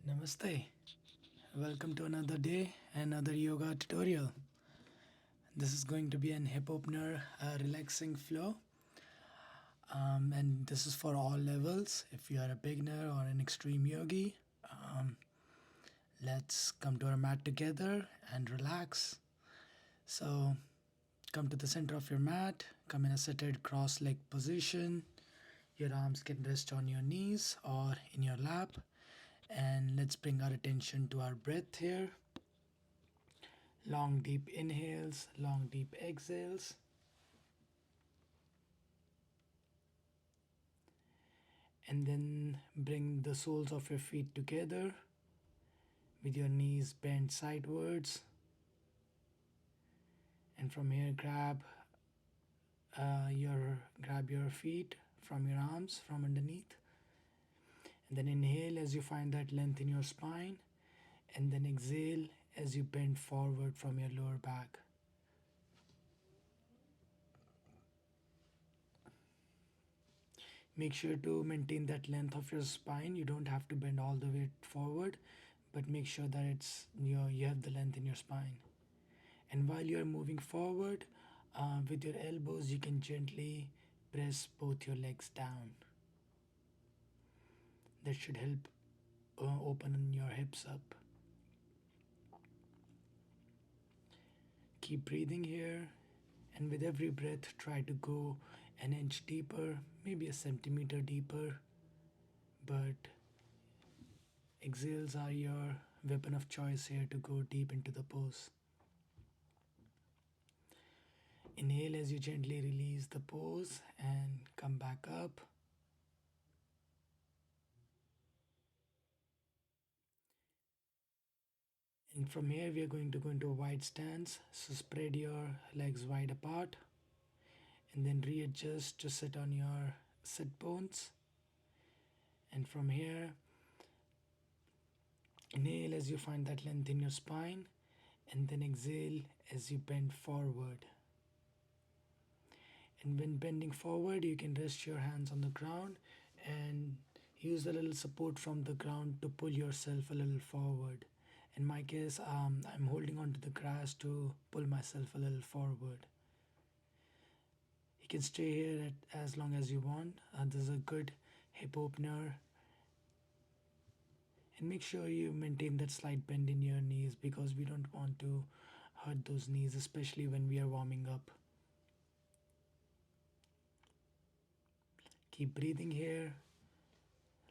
Namaste. Welcome to another day, another yoga tutorial. This is going to be an hip opener, relaxing flow, and this is for all levels. If you are a beginner or an extreme yogi, let's come to our mat together and relax. So, come to the center of your mat, come in a seated cross leg position. Your arms can rest on your knees or in your lap. And let's bring our attention to our breath here. Long deep inhales, long deep exhales. And then bring the soles of your feet together with your knees bent sidewards. And from here, grab your feet from your arms from underneath. And then inhale as you find that length in your spine. And then exhale as you bend forward from your lower back. Make sure to maintain that length of your spine. You don't have to bend all the way forward, but make sure that you have the length in your spine. And while you're moving forward, with your elbows, you can gently press both your legs down. That should help open your hips up. Keep breathing here, and with every breath, try to go an inch deeper, maybe a centimeter deeper. But exhales are your weapon of choice here to go deep into the pose. Inhale as you gently release the pose and come back up. And from here we are going to go into a wide stance. So spread your legs wide apart and then readjust to sit on your sit bones. And from here, inhale as you find that length in your spine, and then exhale as you bend forward. And when bending forward, you can rest your hands on the ground and use a little support from the ground to pull yourself a little forward. In my case, I'm holding onto the grass to pull myself a little forward. You can stay here as long as you want. This is a good hip opener. And make sure you maintain that slight bend in your knees because we don't want to hurt those knees, especially when we are warming up. Keep breathing here.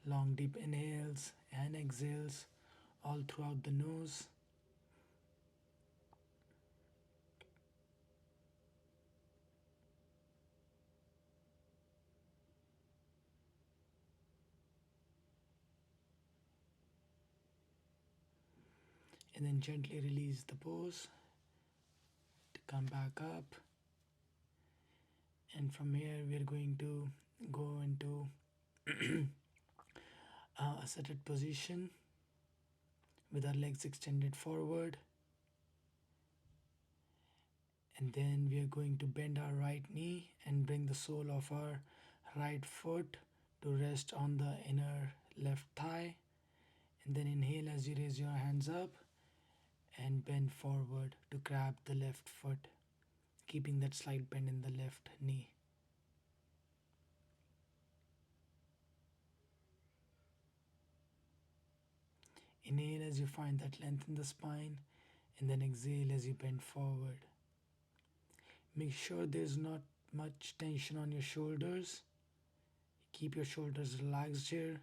Long deep inhales and exhales all throughout the nose. And then gently release the pose to come back up. And from here we are going to go into a seated position with our legs extended forward. And then we are going to bend our right knee and bring the sole of our right foot to rest on the inner left thigh. And then inhale as you raise your hands up and bend forward to grab the left foot, keeping that slight bend in the left knee. Inhale as you find that length in the spine, and then exhale as you bend forward. Make sure there's not much tension on your shoulders. Keep your shoulders relaxed here.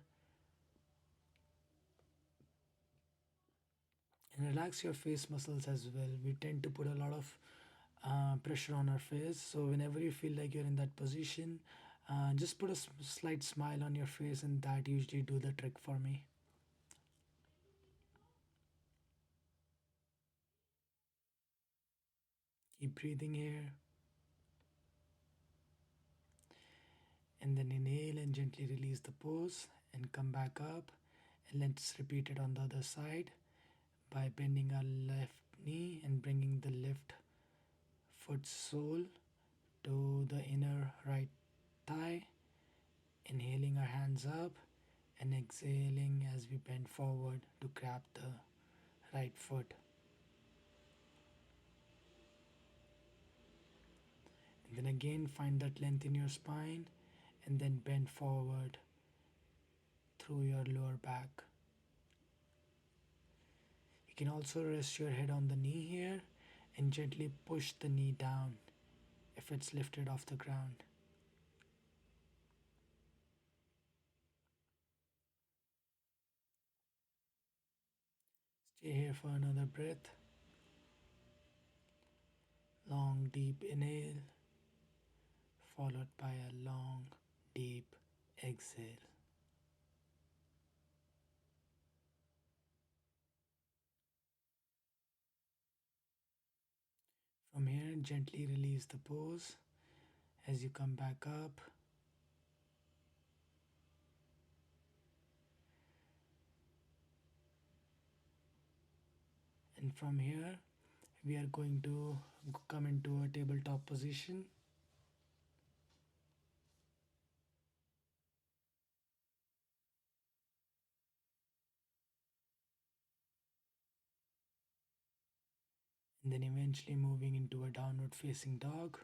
And relax your face muscles as well. We tend to put a lot of pressure on our face. So whenever you feel like you're in that position, just put a slight smile on your face, and that usually do the trick for me. Keep breathing here. And then inhale and gently release the pose and come back up. And let's repeat it on the other side by bending our left knee and bringing the left foot sole to the inner right thigh. Inhaling our hands up and exhaling as we bend forward to grab the right foot. And then again, find that length in your spine and then bend forward through your lower back. You can also rest your head on the knee here and gently push the knee down if it's lifted off the ground. Stay here for another breath. Long, deep inhale, followed by a long, deep exhale. From here, gently release the pose as you come back up. And from here, we are going to come into a tabletop position. And then eventually moving into a downward facing dog.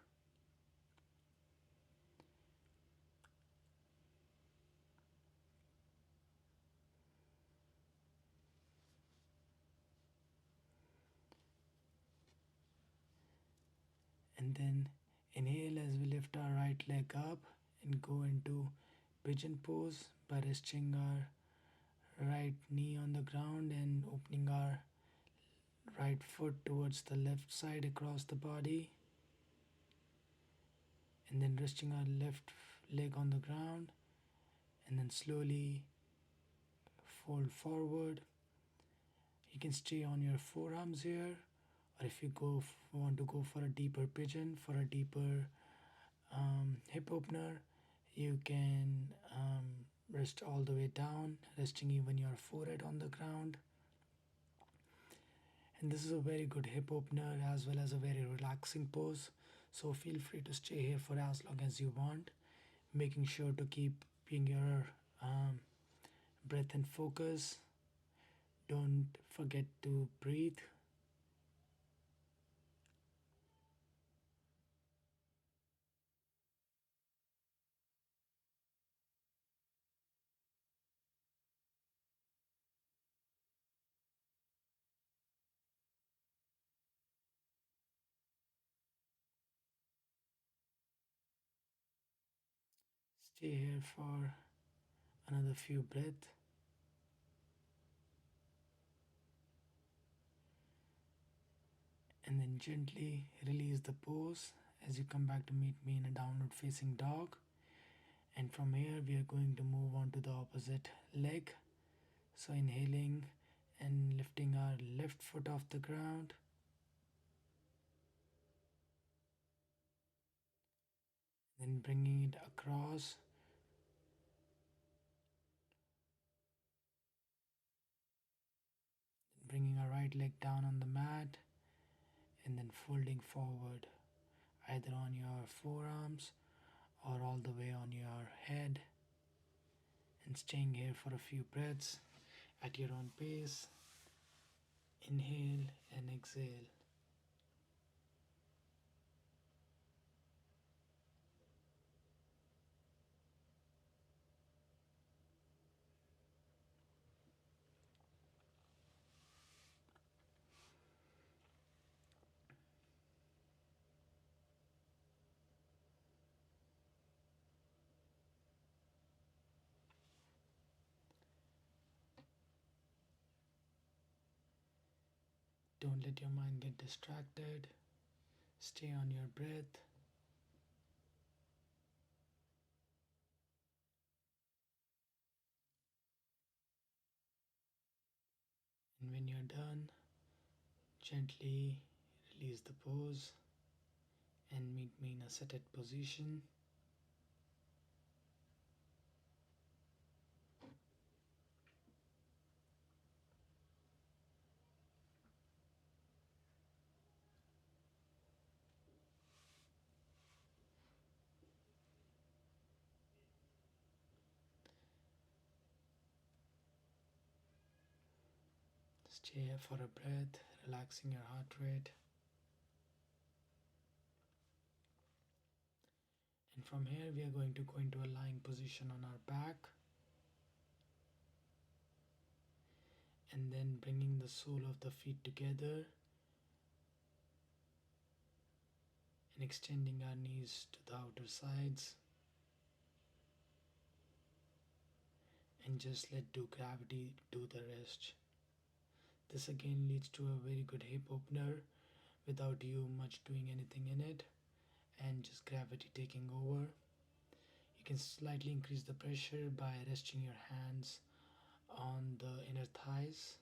And then inhale as we lift our right leg up and go into pigeon pose by resting our right knee on the ground and opening our right foot towards the left side across the body, and then resting our left leg on the ground, and then slowly fold forward. You can stay on your forearms here, or if you want to go for a deeper pigeon, for a deeper hip opener, you can rest all the way down, resting even your forehead on the ground. And this is a very good hip opener as well as a very relaxing pose. So feel free to stay here for as long as you want, making sure to keep your breath and focus. Don't forget to breathe. Stay here for another few breaths. And then gently release the pose as you come back to meet me in a downward facing dog. And from here, we are going to move on to the opposite leg. So, inhaling and lifting our left foot off the ground. Then bringing it across. Bringing our right leg down on the mat. And then folding forward, either on your forearms or all the way on your head. And staying here for a few breaths at your own pace. Inhale and exhale. Don't let your mind get distracted. Stay on your breath. And when you're done, gently release the pose and meet me in a seated position. Stay here for a breath, relaxing your heart rate. And from here, we are going to go into a lying position on our back. And then bringing the sole of the feet together and extending our knees to the outer sides. And just let gravity do the rest. This again leads to a very good hip opener without you much doing anything in it, and just gravity taking over. You can slightly increase the pressure by resting your hands on the inner thighs.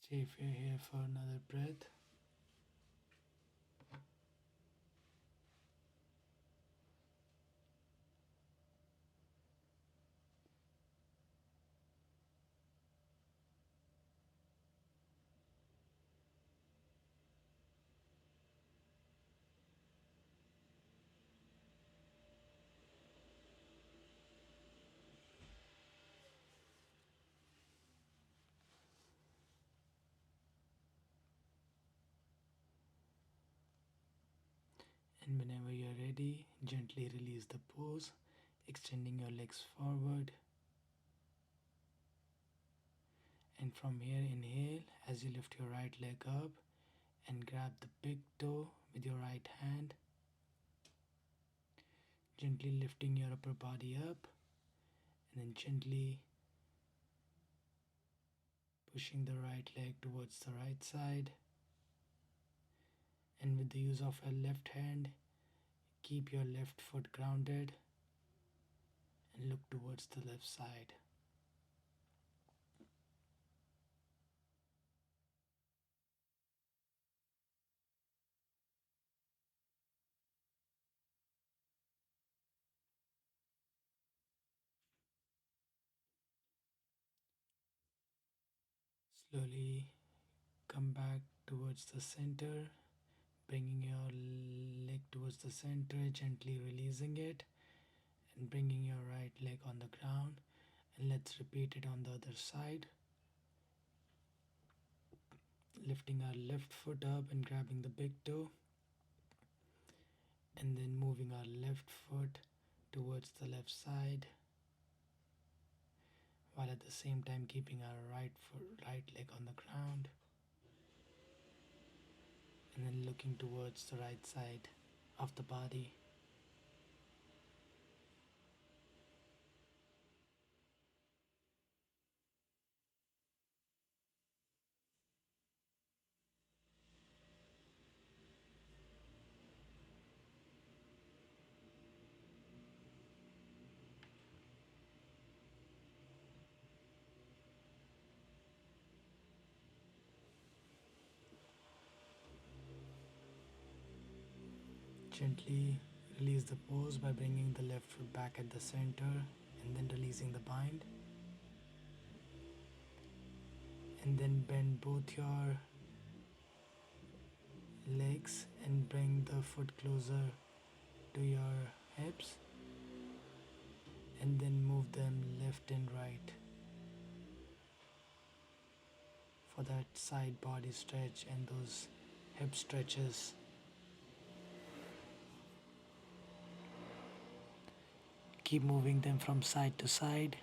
Stay here for another breath. And whenever you're ready, gently release the pose, extending your legs forward. And from here, inhale as you lift your right leg up and grab the big toe with your right hand, gently lifting your upper body up, and then gently pushing the right leg towards the right side. And with the use of your left hand, keep your left foot grounded and look towards the left side. Slowly come back towards the center, bringing your leg towards the center, gently releasing it, and bringing your right leg on the ground. And let's repeat it on the other side. Lifting our left foot up and grabbing the big toe, and then moving our left foot towards the left side, while at the same time keeping our right leg on the ground, and then looking towards the right side of the body. Gently release the pose by bringing the left foot back at the center and then releasing the bind. And then bend both your legs and bring the foot closer to your hips, and then move them left and right for that side body stretch and those hip stretches. Keep moving them from side to side.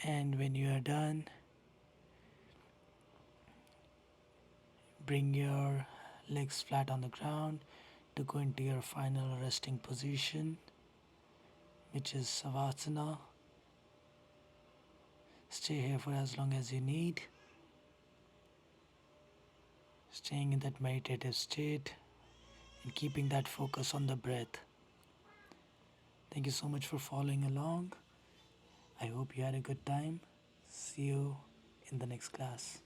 And when you are done, bring your legs flat on the ground to go into your final resting position, which is Savasana. Stay here for as long as you need, staying in that meditative state and keeping that focus on the breath. Thank you so much for following along. hope you had a good time. See you in the next class.